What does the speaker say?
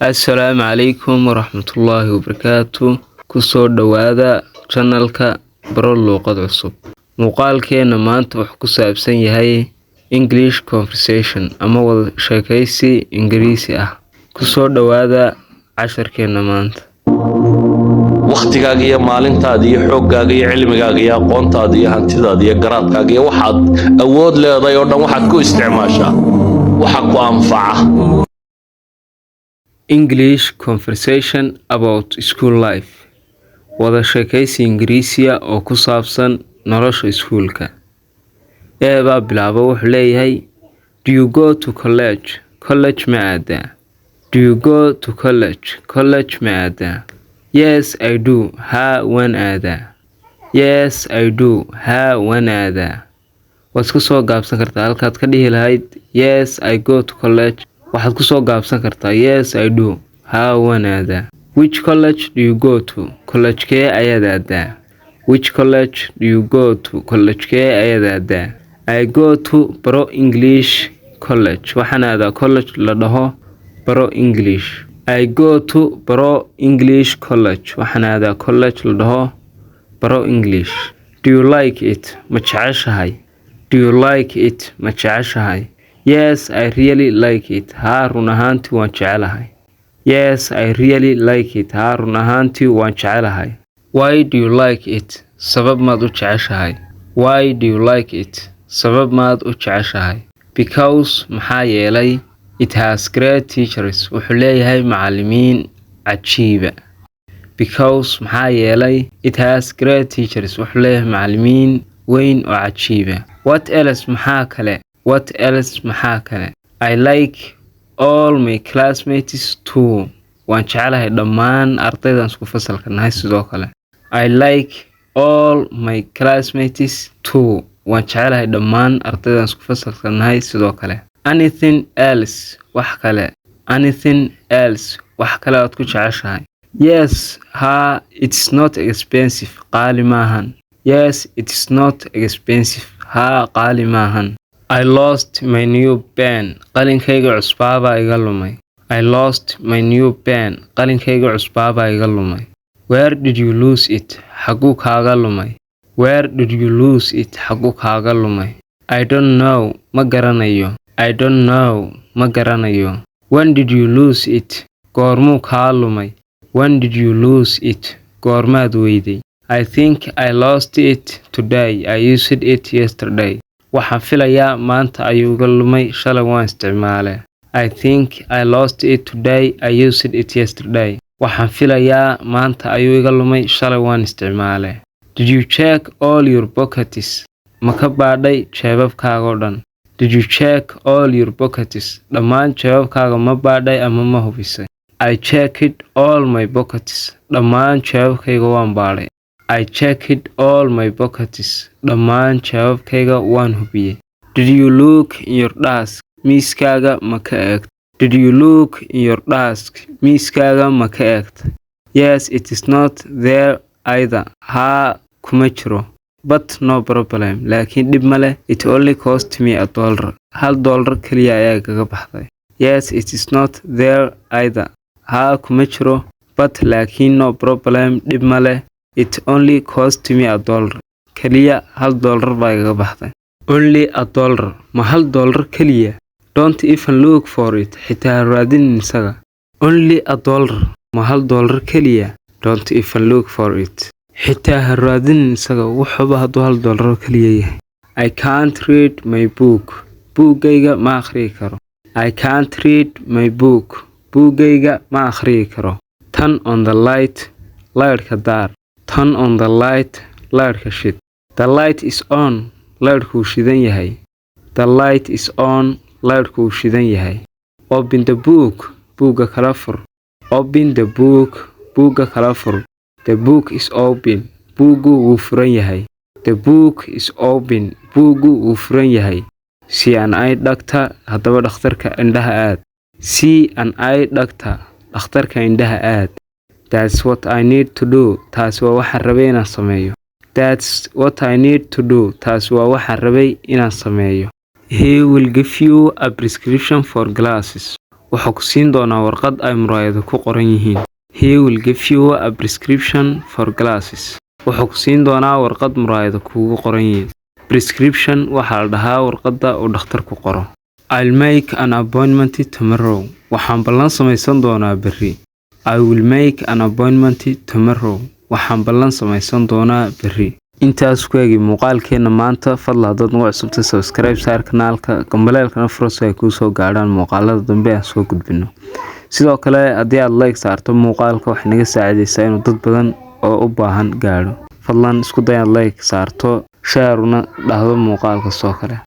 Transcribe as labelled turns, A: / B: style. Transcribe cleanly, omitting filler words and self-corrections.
A: Assalaamu calaykum waraxmatullaahi wabarakaatuh. Kusoo dhawaada channelka Baro Luuqad Cusub. Muuqaalkeena maanta wuxuu ku saabsan yahay English conversation ama wada sheekaysi Ingiriisi ah. Kusoo dhawaada casharkeena maanta.
B: waqtigaaga iyo maalintaada iyo xooggaaga iyo cilmigaaga iyo aqoontaada iyo hantidaada iyo garaadkaaga iyo waxaad awood leedahay oo dhan waxaad ku isticmaashaa waxa ku anfaca.
A: English conversation about school life. Wada sheekaysi Ingiriisiya oo ku saabsan nolosha iskuulka. Eeba bilaabo wuxuu leeyahay, Do you go to college? College ma aadaa? Do you go to college? College ma aadaa? Yes, I do. Ha, waan aadaa. Yes, I do. Ha, waan aadaa. Waad ku soo gaabsan kartaa halkaad ka dhihi lahayd Yes, I go to college. Waxaad ku soo gaabsan kartaa Yes, I do. Ha, waan aadaa. Which college do you go to? College kee ayaad aadaa? Which college do you go to? College kee ayaad aadaa? I go to Baro English College. Waxaan aadaa college la dhaho Baro English. I go to Baro English College. Waxaan aadaa college la dhaho Baro English. Do you like it? Ma jeceshahay? Do you like it? Ma jeceshahay? Yes, I really like it. Ha, run ahaantii waan jecelahay. Yes, I really like it. Ha, run ahaantii waan jecelahay. Why do you like it? Sabab maad u jeceshahay? Why do you like it? Sabab maad u jeceshahay? Because maxaa yeelay it has great teachers. Wuxuu leeyahay macallimiin cajiiba. Because maxaa yeelay it has great teachers. Wuxuu leeyahay macallimiin weyn oo cajiiba. What else maxaa kale? What else maxaa kale? I like all my classmates too. Waan jecelahay dhammaan ardaydan isku fasalka nahay sidoo kale. I like all my classmates too. Waan jecelahay dhammaan ardaydan isku fasalka nahay sidoo kale. Anything else? Wax kale. Anything else? Wax kale aad ku jeceshahay? Yes, ha, it's not expensive. Qaali maahan. Yes, it's not expensive. Ha, qaali maahan. I lost my new pen. Qalinkayga cusbaabaa iga lumay. I lost my new pen. Qalinkayga cusbaabaa iga lumay. Where did you lose it? Xaguu kaaga lumay. Where did you lose it? Xaguu kaaga lumay. I don't know. Ma garanayo. I don't know. Ma garanayo. When did you lose it? Goormuu kaa lumay. When did you lose it? Goormaad weyday. I think I lost it today. I used it yesterday. Waxaan filayaa maanta ayuu iga lumay, shalay waan isticmaalay. I think I lost it today. I used it yesterday. Waxaan filayaa maanta ayuu iga lumay, shalay waan isticmaalay. Did you check all your pockets? Ma ka baadhay jeebabkaaga oo dhan? Did you check all your pockets? Dhammaan jeebabkaaga ma baadhay ama ma hubisay? I checked all my pockets. Dhammaan jeebabkayga waan baadhay. I checked all my pockets. Dhammaan jeebabkayga waan hubiyey. Did you look in your desk? Miiskaaga ma ka eegtay? Did you look in your desk? Miiskaaga ma ka eegtay? Yes, it is not there either. Ha, kuma jiro. But no problem. Laakiin dhib ma leh. It only cost me $1. $1 kaliya ayaa kaga baxday. Yes, it is not there either. Ha, kuma jiro. But laakiin no problem. Dhib ma leh. It only cost me $1. Kaliya $1 baa iga baxday. Only $1. Ma $1 kaliya? Don't even look for it. Xitaa raadin isaga. Only $1. Ma $1 kaliya? Don't even look for it. Xitaa raadin isaga wuxuuba hadduu $1 kaliya yahay. I can't read my book. Buugayga ma akhriyi karo. I can't read my book. Buugayga ma akhriyi karo. Turn on the light. Lightka daar. Turn on the light. Lightka shid. The light is on. Lightku shidan yahay. The light is on. Lightku shidan yahay. Open the book. Buugga kala fur. Open the book. Buugga kala fur. The book is open. Buuggu wuu furan yahay. The book is open. Buuggu wuu furan yahay. See an eye doctor. Haddaba dhakhtarka indhaha aad. See an eye doctor. Dhakhtarka indhaha aad. That's what I need to do. Taas waa waxaan rabay inaan sameeyo. That's what I need to do. Taas waa waxaan rabay inaan sameeyo. He will give you a prescription for glasses. wuxuu ku siin doonaa warqad ay muraayado ku qoran yihiin. He will give you a prescription for glasses. wuxuu ku siin doonaa warqad muraayado kugu qoran yihiin. Prescription waxaa la dhahaa warqadda uu dhakhtarku qoro. I'll make an appointment tomorrow. waxaan ballan samaysan doonaa berri. I will make an appointment tomorrow. waxaan ballan samaysan doonaa berri. intaas ku eegi muuqaalkeena maanta. fadlan haddaad nagu cusubtay subscribe saar kanaalka, gambaleelkana furo si ay kuu soo gaadhaan muuqaalada dambe aan soo gudbino. sidoo kale haddii aad like saarto muuqaalka waxay naga saacidaysaa inuu dad badan oo u baahan gaadho. fadlan isku day inaad like saarto, share una dhahdo muuqaalka soo kale.